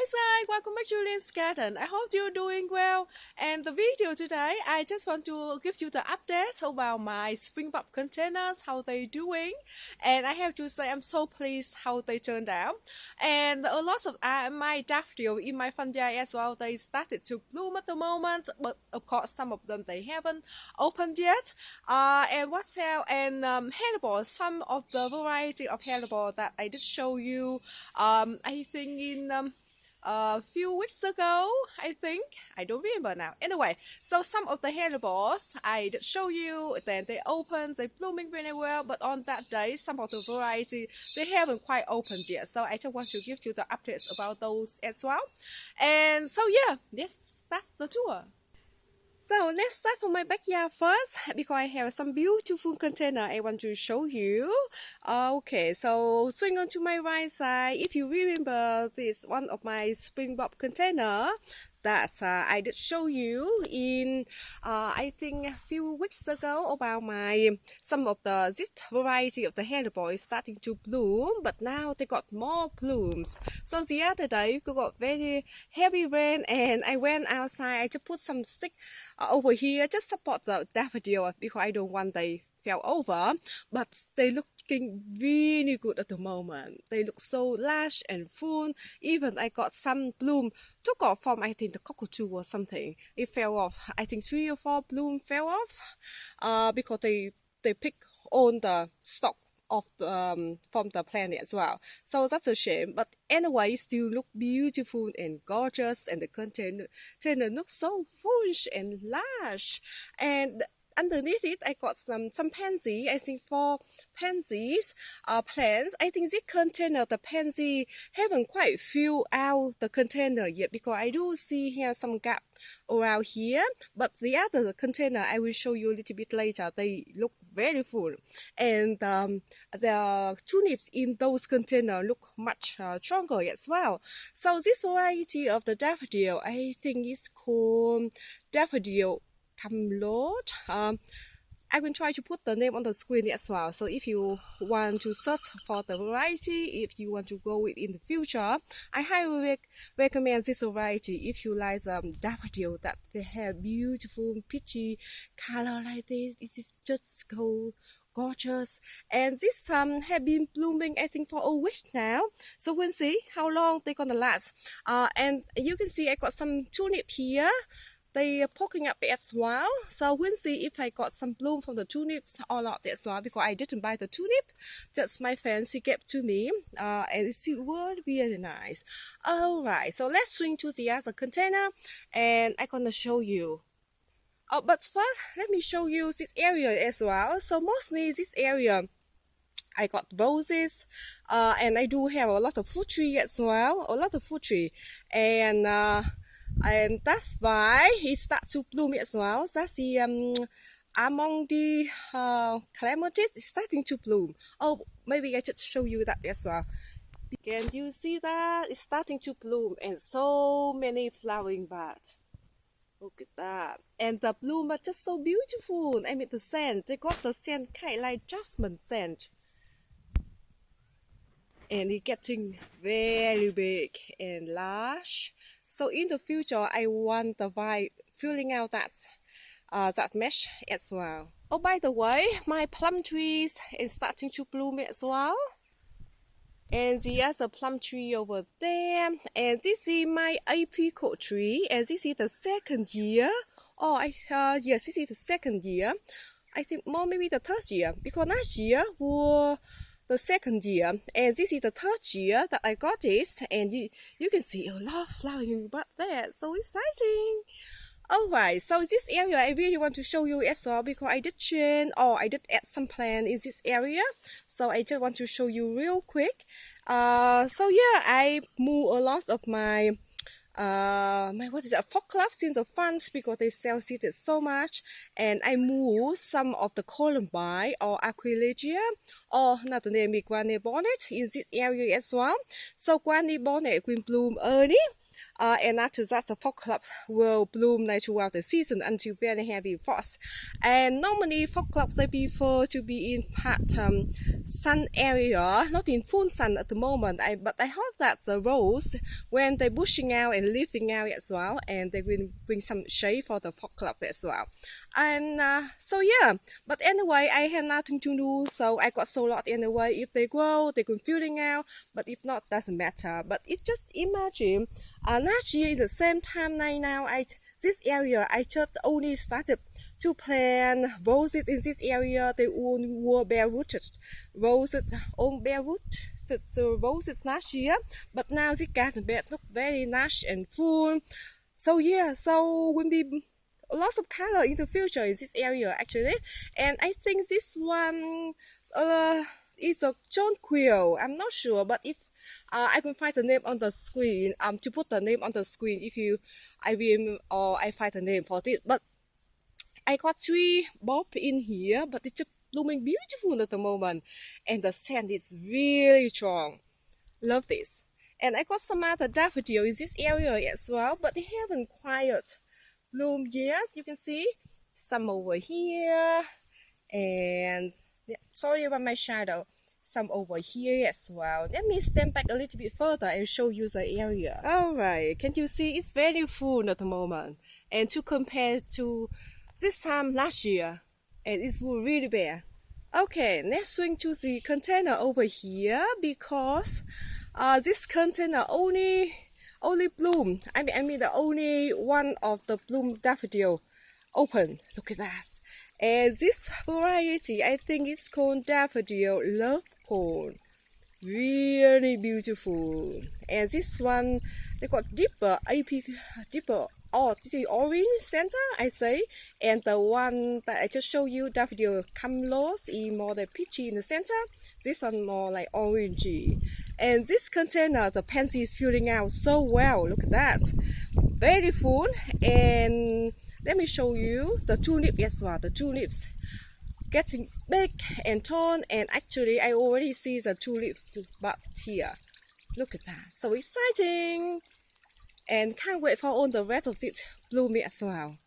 Hi, welcome back to Lynn's Garden. I hope you're doing well. And the video today, I just want to give you the updates about my spring bulb containers, how they doing. And I have to say I'm so pleased how they turned out. And a lot of my daffodil in my fungi as well, they started to bloom at the moment. But of course, some of them they haven't opened yet. And what's else? And hellebore, some of the variety of hellebore that I did show you. I think in a few weeks ago, I don't remember now. Anyway, so some of the hellebores I did show you, then they opened, they blooming really well, but on that day, some of the variety, they haven't quite opened yet. So I just want to give you the updates about those as well. And so yeah, that's the tour. So let's start from my backyard first because I have some beautiful container I want to show you. Okay, so swing on to my right side. If you remember, this one of my spring bulb container that I did show you in I think a few weeks ago about some of this variety of the hellebore is starting to bloom, but now they got more blooms. So the other day we got very heavy rain and I went outside. I just put some stick over here just support the daffodil because I don't want they fell over, but they looking really good at the moment. They look so lush and full. Even I got some bloom took off from I think the cockatoo or something. It fell off. I think 3 or 4 bloom fell off because they pick on the stalk of the, from the plant as well. So that's a shame. But anyway, still look beautiful and gorgeous, and the container looks so fresh and lush. And underneath it, I got some pansy. I think 4 pansies plants. I think this container, the pansy, haven't quite filled out the container yet because I do see here some gap around here. But the other container, I will show you a little bit later. They look very full, and the tulips in those containers look much stronger as well. So this variety of the daffodil, I think is called daffodil Camelot. I will try to put the name on the screen as well. So if you want to search for the variety, if you want to grow it in the future, I highly recommend this variety. If you like daffodil that they have beautiful peachy color like this, it is just so gorgeous. And this have been blooming I think for a week now, so we'll see how long they're gonna last. And you can see I got some tulip here. They are poking up as well, so we'll see if I got some bloom from the tulips or not as well, because I didn't buy the tulip, just my friend she gave to me, and it's really nice. Alright, so let's swing to the other container and I'm gonna show you. Oh, but first let me show you this area as well. So mostly this area I got roses, and I do have a lot of fruit tree as well, and that's why it starts to bloom as well. That's the among the clematis is starting to bloom. Oh, maybe I should show you that as well. Can you see that? It's starting to bloom and so many flowering buds. Look at that. And the bloom are just so beautiful. I mean the scent, they got the scent kind of like jasmine scent. And it's getting very big and large. So in the future, I want the vine filling out that mesh as well. Oh, by the way, my plum trees is starting to bloom as well. And the other plum tree over there. And this is my apricot tree. And this is the second year. Oh, yes, this is the second year. I think more maybe the third year. Because last year was the second year, and this is the third year that I got this, and you can see a lot of flowering but there, so exciting. Alright, so this area I really want to show you as well because I did change, or I did add some plant in this area, so I just want to show you real quick. So yeah, I move a lot of my foxgloves in the front because they sell seeded so much, and I move some of the columbine or aquilegia, or another name is granny bonnet, in this area as well. So granny bonnet will bloom early. and after that the foxglove will bloom like throughout the season until very heavy frost. And normally foxgloves they prefer to be in part sun area, not in full sun at the moment. But I hope that the rose when they're bushing out and leafing out as well, and they will bring some shade for the foxglove as well. And so yeah, but anyway, I have nothing to do, so I got so lot anyway. If they grow, they can filling out, but if not, doesn't matter. But it just imagine last year in the same time now this area I just only started to plant roses in this area. They all were bare rooted roses, all bare rooted roses last year, but now this garden bed look very lush and full. So yeah, so will be lots of color in the future in this area actually. And I think this one is a jonquil. I'm not sure, but if I can find the name on the screen to put the name on the screen, if you I find the name for it. But I got 3 bulbs in here, but it's just blooming beautiful at the moment, and the scent is really strong. Love this. And I got some other daffodil in this area as well, but they haven't quite bloom yet. You can see some over here, and yeah, sorry about my shadow, some over here as well. Let me stand back a little bit further and show you the area. All right, can you see it's very full at the moment, and to compare to this time last year, and it's really bare. Okay, let's swing to the container over here, because this container only bloom. I mean the only one of the bloom daffodil open. Look at that. And this variety, I think it's called Daffodil Love Cone. Really beautiful. And this one, they got deeper this is orange center, I say. And the one that I just showed you, Daffodil Camelos, is more the peachy in the center. This one more like orangey. And this container, the pansy is filling out so well. Look at that. Very full. And let me show you the tulip as well. The tulips getting big and tall, and actually I already see the tulip bud here. Look at that. So exciting. And can't wait for all the rest of it blooming as well.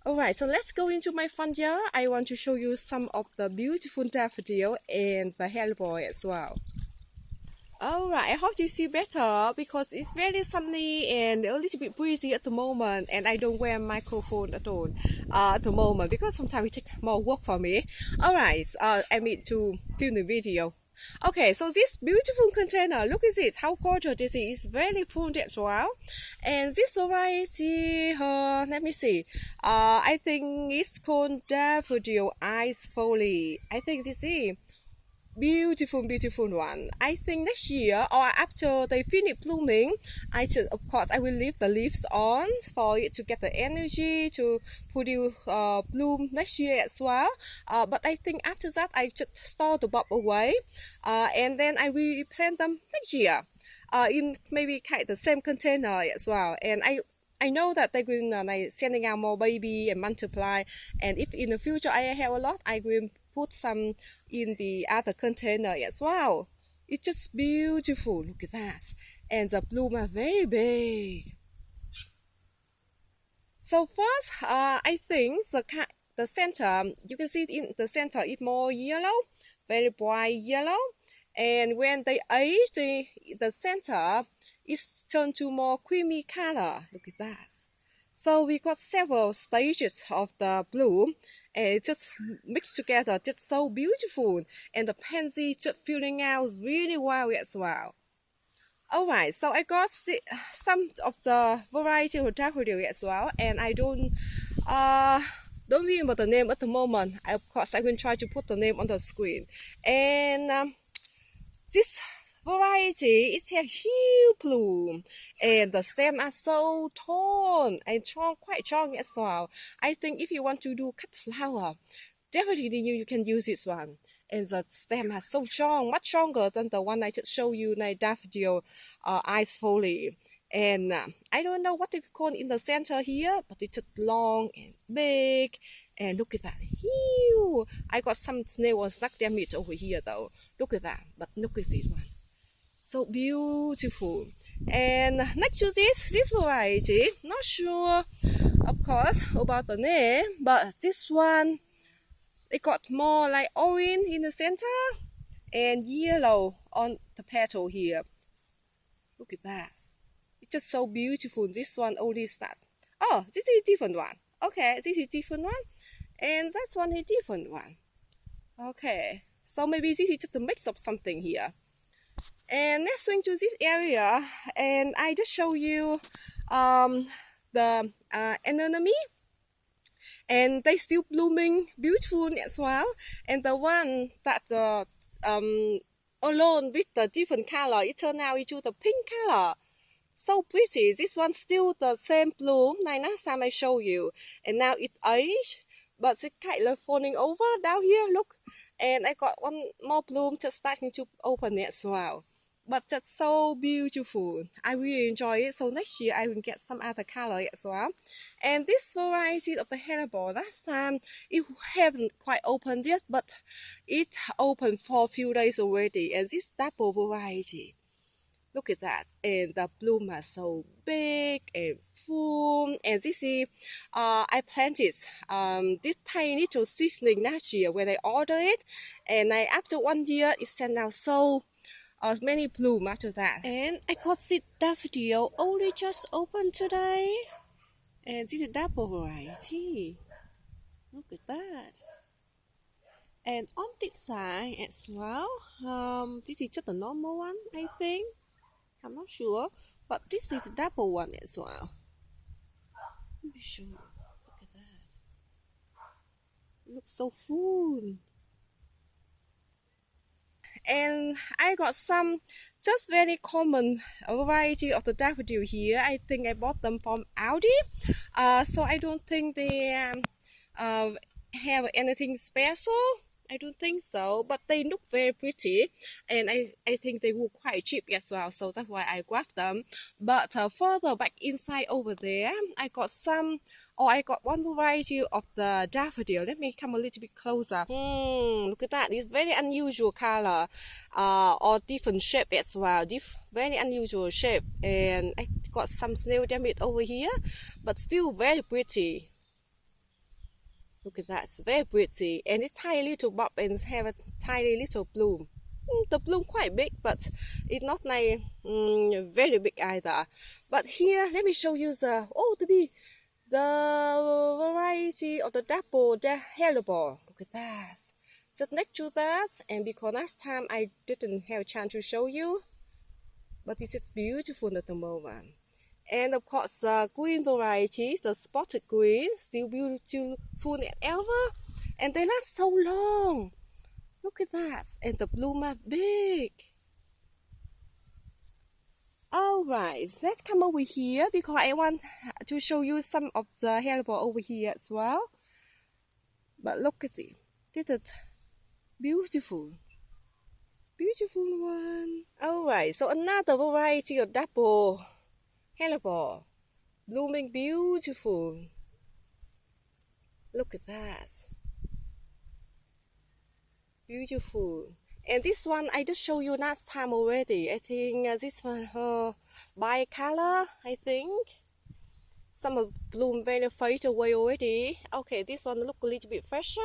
Alright, so let's go into my front yard. I want to show you some of the beautiful daffodil and the hellebore as well. Alright, I hope you see better, because it's very sunny and a little bit breezy at the moment, and I don't wear a microphone at all at the moment, because sometimes it takes more work for me. Alright, I mean to film the video. Okay, so this beautiful container, look at this, how gorgeous this is. It's very full as well. And this variety, let me see, I think it's called Daffodil Ice Folly. I think this is beautiful one. I think next year or after they finish blooming, of course I will leave the leaves on for it to get the energy to produce bloom next year as well. But I think after that I should store the bulb away, and then I will plant them next year in maybe kind of the same container as well. And I know that they're going like sending out more baby and multiply, and if in the future I have a lot, I will put some in the other container as well. It's just beautiful. Look at that. And the bloom are very big. So first, I think the center, you can see it in the center, it's more yellow, very bright yellow. And when they age, the center is turned to more creamy color. Look at that. So we got several stages of the bloom, and it just mixed together, just so beautiful. And the pansy just filling out really well as well. Alright, so I got some of the variety of daffodil as well, and I don't remember the name at the moment. Of course, I will try to put the name on the screen. And this variety is a huge bloom, and the stems are so tall and strong, quite strong as well. I think if you want to do cut flower, definitely you can use this one. And the stem are so strong, much stronger than the one I just showed you, like Daffodil Ice Folly. And I don't know what they call in the center here, but it's just long and big. And look at that, huge. I got some snail and slug damage over here though. Look at that, but look at this one. So beautiful. And next to this variety, not sure of course about the name, but this one, it got more like orange in the center and yellow on the petal here. Look at that. It's just so beautiful. This one only start. Oh, this is a different one. Okay, this is a different one. And that one is a different one. Okay, so maybe this is just a mix of something here. And let's swing to this area, and I just show you the anemone, and they still blooming beautiful as well. And the one that alone with the different color, it turned out into the pink color. So pretty. This one still the same bloom like last time I show you, and now it aged, but it's kind of falling over down here. Look, and I got one more bloom just starting to open it as well. But just so beautiful. I really enjoy it. So next year I will get some other color as well. And this variety of the hellebore, last time it haven't quite opened yet, but it opened for a few days already. And this double variety, look at that. And the bloom are so big and full. And this is, I planted this tiny little seedling last year when I ordered it. And after 1 year, it sent out so many bloom after that. And I got this daffodil only just opened today. And this is double variety. Look at that. And on this side as well, this is just a normal one, I think. I'm not sure, but this is the double one as well. Let me show you. Look at that. It looks so full. And I got some just very common variety of the daffodil here. I think I bought them from Aldi. So I don't think they have anything special. I don't think so, but they look very pretty, and I think they were quite cheap as well, so that's why I grabbed them. But further back inside over there, I got one variety of the daffodil. Let me come a little bit closer. Look at that. It's very unusual color, or different shape as well. Very unusual shape, and I got some snail damage over here, but still very pretty. Look at that, it's very pretty, and it's tiny little bulb and have a tiny little bloom. The bloom quite big, but it's not like very big either. But here, let me show you the variety of the hellebore. Look at that. Just next to that, and because last time I didn't have a chance to show you, but this is beautiful at the moment. And of course, the green varieties, the spotted green, still beautiful as ever. And they last so long. Look at that. And the bloom are big. Alright, let's come over here because I want to show you some of the hellebore over here as well. But look at it. This is beautiful. Beautiful one. Alright, so another variety of double hellebore, blooming beautiful. Look at that. Beautiful. And this one I just showed you last time already. I think this one bi-color, I think. Some of bloom very fade away already. Okay, this one look a little bit fresher.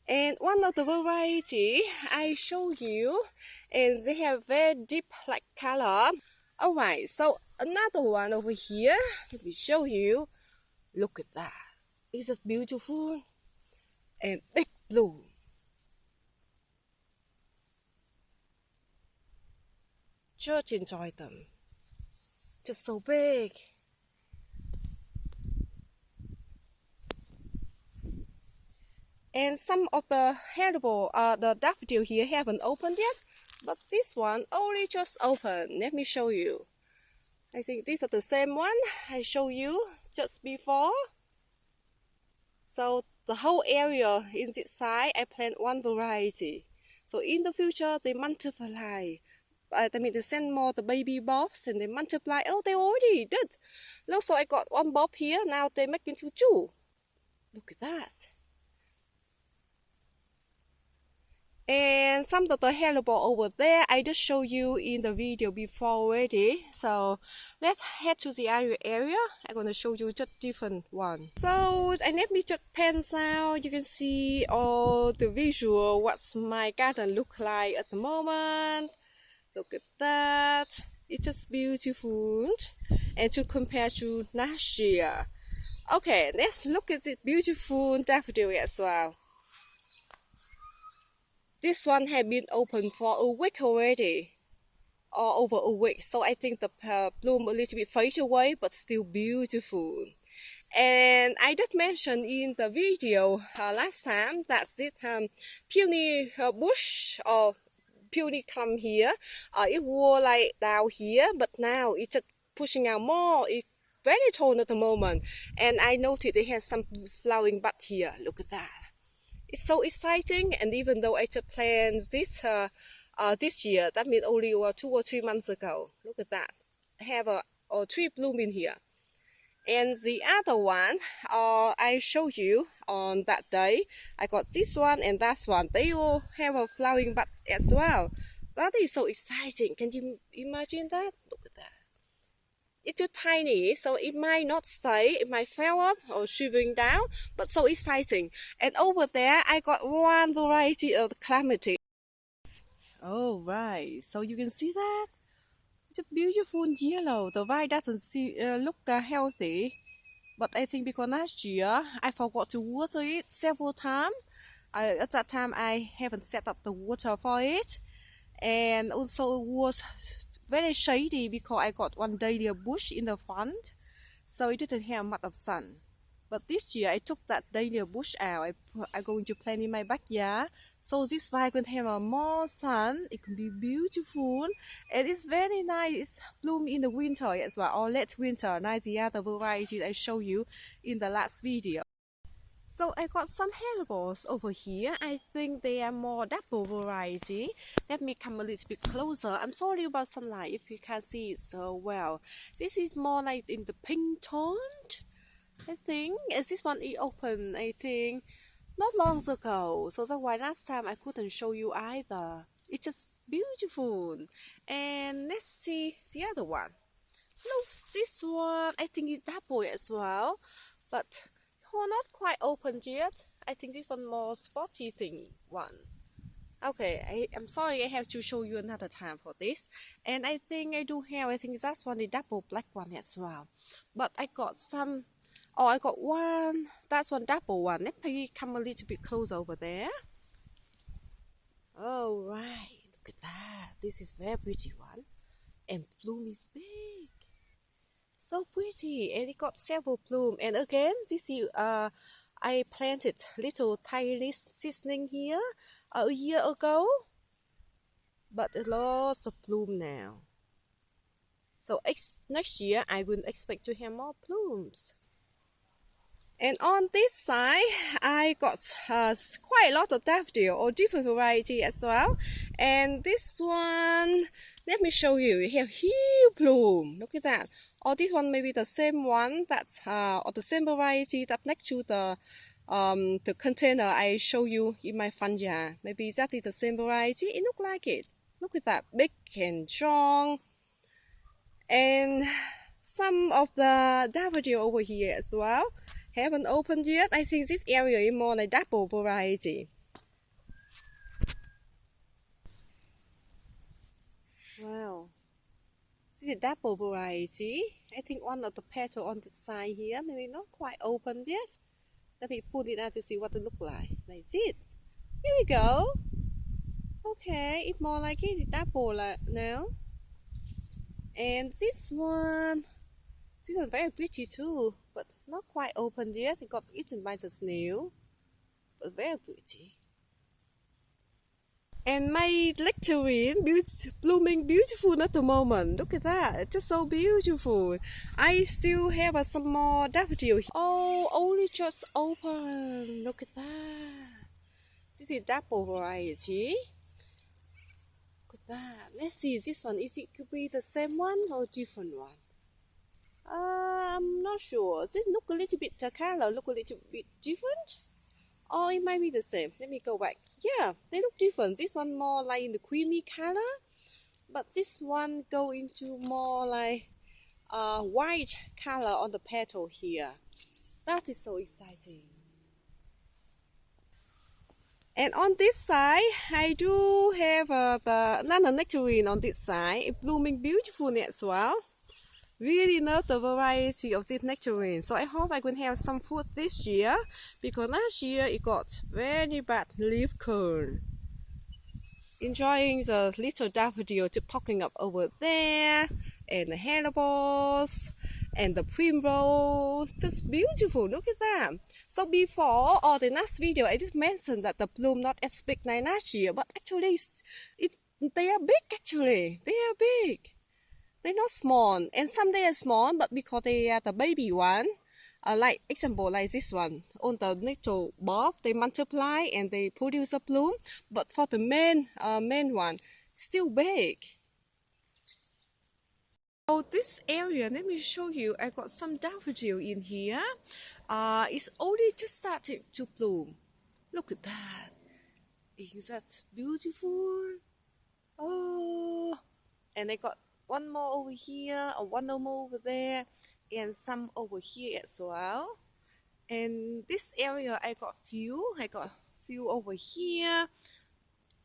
And one of the variety I show you, and they have very deep black color. Alright, so another one over here, let me show you. Look at that. It's just beautiful and big bloom. Just enjoy them. Just so big. And some of the hellebore, the daffodil here haven't opened yet, but this one only just opened. Let me show you. I think these are the same one I showed you just before. So the whole area in this side, I plant one variety. So in the future, they multiply. They send more the baby bulbs and they multiply. Oh, they already did. Look, so I got one bulb here. Now they make into two. Look at that. And some of the hellebore over there, I just showed you in the video before already. So let's head to the other area. I'm gonna show you just different one. So I let me just pans out. You can see all the visual, what's my garden look like at the moment. Look at that. It's just beautiful. And to compare to last year. Okay, let's look at this beautiful daffodil as well. This one has been open for a week already, or over a week. So I think the bloom a little bit fade away, but still beautiful. And I just mentioned in the video last time that this peony bush or peony clump here, it was like down here, but now it's just pushing out more. It's very tall at the moment, and I noticed it has some flowering bud here. Look at that. It's so exciting, and even though I just planted this year, that means only 2 or 3 months ago. Look at that. I have a tree bloom in here. And the other one, I showed you on that day. I got this one and that one. They all have a flowering bud as well. That is so exciting. Can you imagine that? Look at that. It's too tiny, so it might not stay, it might fall up or shivering down, but so exciting. And over there, I got one variety of calamitous. Oh, right. So you can see that? It's a beautiful yellow. The vine doesn't look healthy, but I think because last year, I forgot to water it several times. At that time, I haven't set up the water for it. And also it was very shady because I got one dahlia bush in the front, so it didn't have much of sun. But this year I took that dahlia bush out. I'm going to plant in my backyard, so this vine can have more sun. It can be beautiful, and it's very nice. It's bloom in the winter as well, or late winter, like the other varieties I showed you in the last video. So I got some hellebores over here. I think they are more double variety. Let me come a little bit closer. I'm sorry about sunlight if you can't see it so well. This is more like in the pink tone, I think. As this one is open, I think, not long ago. So that's why last time I couldn't show you either. It's just beautiful. And let's see the other one. Look, this one, I think it's double as well. But not quite open yet. I think this one more spotty thing one. Okay, I'm sorry I have to show you another time for this. And I think I do have, I think that's one, the double black one as well. But I got some, I got one, that's one double one. Let me come a little bit close over there. Oh, right, look at that. This is very pretty one. And bloom is big. So pretty, and it got several bloom. And again, this is I planted little tiny seedling here a year ago, but lots of bloom now. So next year I will expect to have more blooms. And on this side, I got quite a lot of daffodil or different variety as well. And this one, let me show you. You have huge bloom. Look at that. Or this one may be the same one that's or the same variety that next to the container I show you in my front yard. Maybe that is the same variety. It looks like it. Look at that, big and strong. And some of the daffodil over here as well. Haven't opened yet. I think this area is more like double variety. Wow. This is double variety. I think one of the petals on the side here maybe not quite open yet. Let me pull it out to see what it looks like. Like this. Here we go. Okay, it's more like it's double now. And this one is very pretty too, but not quite open yet. It got eaten by the snail, but very pretty. And my Nectarine, blooming beautiful at the moment. Look at that, it's just so beautiful. I still have some more daffodil. Oh, only just open. Look at that. This is double variety. Look at that. Let's see, this one, is it could be the same one or different one? I'm not sure. This look a little bit, the color look a little bit different. or it might be the same. Let me go back. Yeah, they look different. This one more like in the creamy color, but this one go into more like white color on the petal here. That is so exciting. And on this side, I do have another nectarine on this side. It's blooming beautifully as well. Really love the variety of this nectarine. So I hope I can have some fruit this year, because last year it got very bad leaf curl. Enjoying the little daffodil just poking up over there, and the hellebores, and the primrose. Just beautiful. Look at that. So before or the last video, I did mention that the bloom not as big like last year, but actually they are big. Actually, they are big. They're not small, and some they are small, but because they are the baby one, like example like this one, on the little bulb, they multiply and they produce a bloom. But for the main one, still big. So this area, let me show you. I got some daffodil in here. It's only just starting to bloom. Look at that. Isn't that beautiful? Oh, and I got one more over here, or one more over there, and some over here as well. And this area I got few over here,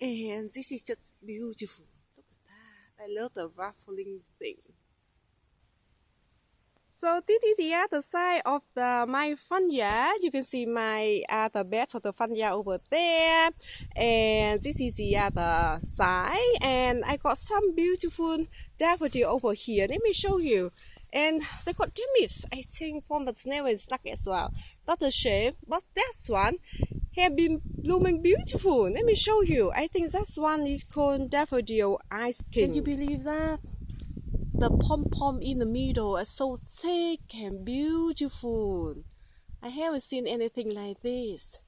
and this is just beautiful. Look at that. I love the ruffling thing. So this is the other side of my front yard. You can see my other bed of the front yard over there, and this is the other side. And I got some beautiful daffodil over here. Let me show you. And they got damaged, I think, from the snail and stuck as well. Not a shame, but that one have been blooming beautiful. Let me show you. I think that one is called daffodil ice king. Can you believe that? The pom-pom in the middle are so thick and beautiful. I haven't seen anything like this.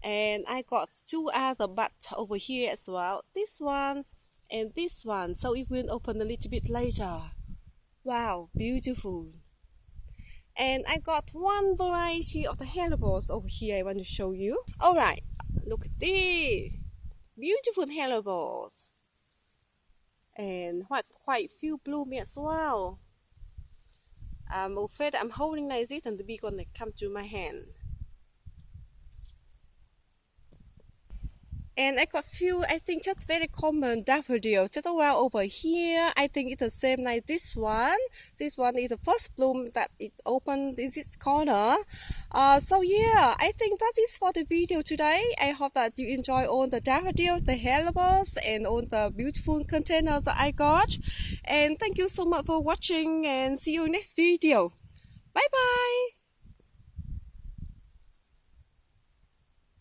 And I got two other buds over here as well. This one and this one. So it will open a little bit later. Wow, beautiful. And I got one variety of the hellebores over here I want to show you. Alright, look at this. Beautiful hellebores. And quite few blooming as well. I'm afraid I'm holding like this and the bee gonna come to my hand. And I got few, I think just very common daffodils just around over here. I think it's the same like this one. This one is the first bloom that it opened in this corner. So yeah, I think that is for the video today. I hope that you enjoy all the daffodils, the hellebores, and all the beautiful containers that I got. And thank you so much for watching, and see you next video. Bye bye.